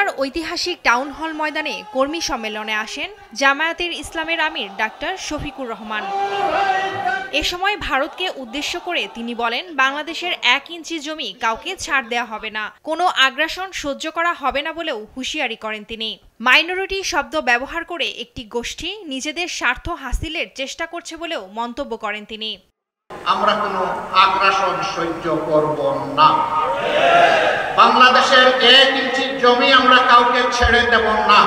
ঢাকার ঐতিহাসিক town hall ময়দানে কর্মী সম্মেলনে আসেন জামায়াতের ইসলামের আমির ডাক্তার শফিকুর রহমান। এ সময় ভারতকে উদ্দেশ্য করে তিনি বলেন, বাংলাদেশের 1 ইঞ্চি জমি কাউকে ছাড় দেওয়া হবে না, কোনো আগ্রাসন সহ্য করা হবে না বলেও হুঁশিয়ারি করেন তিনি। মাইনরিটি শব্দ ব্যবহার করে একটি গোষ্ঠী নিজেদের স্বার্থ হাসিলের চেষ্টা করছে বলেও মন্তব্য করেন তিনি। আমরা কোনো আগ্রাসন সহ্য করব না। বাংলাদেশের 1 ইঞ্চি জমি আমরা কাউকে ছেড়ে দেব না।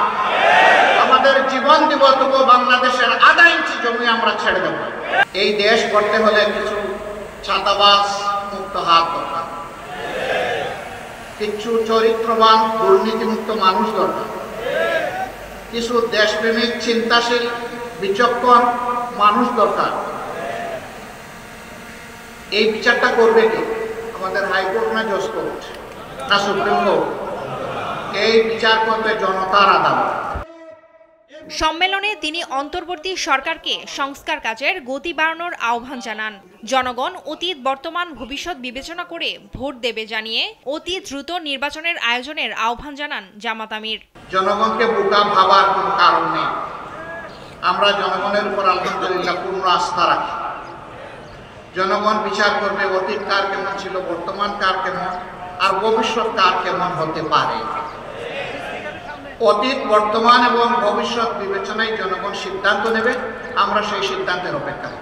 আমাদের জীবন দিব, তবু বাংলাদেশের আধা ইঞ্চি জমি আমরা ছেড়ে দেব। এই দেশ করতে হলে কিছু ছাতাবাজ মুক্ত হাত দরকার, কিছু চরিত্রবান দুর্নীতিমুক্ত মানুষ দরকার, কিছু দেশপ্রেমিক চিন্তাশীল বিচক্ষণ মানুষ দরকার। এই বিচারটা করবে কি? আমাদের হাইকোর্ট না জজ কোর্ট না সুপ্রিম কোর্ট? এই বিচার করবে জনতার আদালত। সম্মেলনে তিনি অন্তর্বর্তী সরকারকে সংস্কার কাজের গতি বাড়ানোর আহ্বান জানান। জনগণ অতীত বর্তমান ভবিষ্যৎ বিবেচনা করে ভোট দেবে জানিয়ে অতি দ্রুত নির্বাচনের আয়োজনের আহ্বান জানান জামাত আমির। জনগণকে বোকা ভাবার কোনো কারণ নেই। আমরা জনগণের উপর আলহামদুলিল্লাহ পূর্ণ আস্থা রাখি। জনগণ বিচার করবে অতীত কার কেমন ছিল, বর্তমান কার কেমন, আর ভবিষ্যৎ কার কেমন হতে পারে। অতীত, বর্তমান এবং ভবিষ্যৎ বিবেচনায় জনগণ সিদ্ধান্ত নেবে। আমরা সেই সিদ্ধান্তের অপেক্ষায়।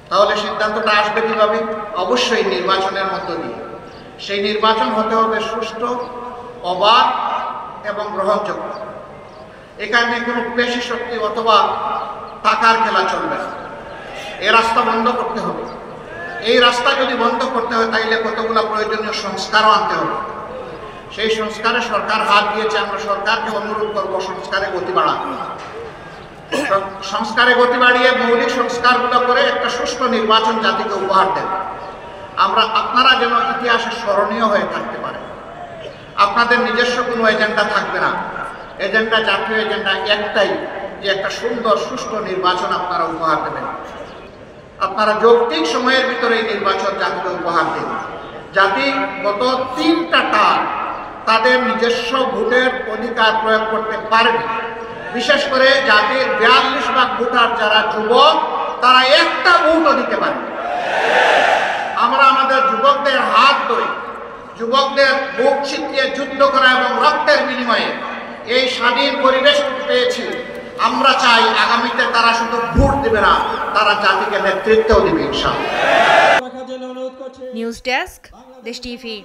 তাহলে সিদ্ধান্তটা আসবে কিভাবে? অবশ্যই নির্বাচনের মধ্য দিয়ে। সেই নির্বাচন হতে হবে সুষ্ঠু, অবাধ এবং গ্রহণযোগ্য। এখানে কোনো পেশি শক্তি অথবা টাকার খেলা চলবে না। এই রাস্তা বন্ধ করতে হবে। এই রাস্তা যদি বন্ধ করতে হয়, তাইলে কতগুলো প্রয়োজনীয় সংস্কারও আনতে হবে। সেই সংস্কারে সরকার হাত দিয়েছে। আমরা সরকারকে অনুরোধ করব সংস্কারে গতি বাড়াতে। সংস্কারে গতি বাড়িয়ে মৌলিক সংস্কারগুলো করে একটা সুষ্ঠু নির্বাচন জাতিকে উপহার দেন। আপনারা যেন ইতিহাসে স্মরণীয় হয়ে থাকতে পারে। আপনাদের নিজস্ব কোনো এজেন্ডা থাকবে না। এজেন্ডা, জাতীয় এজেন্ডা একটাই, যে একটা সুন্দর সুষ্ঠু নির্বাচন আপনারা উপহার দেবেন। আপনারা যৌক্তিক সময়ের ভিতরে এই নির্বাচন জাতিকে উপহার দেন। জাতি গত 3টা টার্ম তাদের নিজস্ব ভোটের অধিকার প্রয়োগ করতে পারবে। বিশেষ করে জাতির 42% ভোটার যারা যুবক, তারা একটা ভোটও দিতে পারবে। আমরা আমাদের যুবকদের হাত ধরে, যুবকদের বুক ছিটিয়ে যুদ্ধ করা এবং রক্তের বিনিময়ে এই স্বাধীন পরিবেশ পেয়েছি। আমরা চাই আগামীতে তারা শুধু ভোট দেবে না, তারা জাতিকে নেতৃত্বও দেবে ইনশাআল্লাহ। নিউজ ডেস্ক, দেশ টিভি।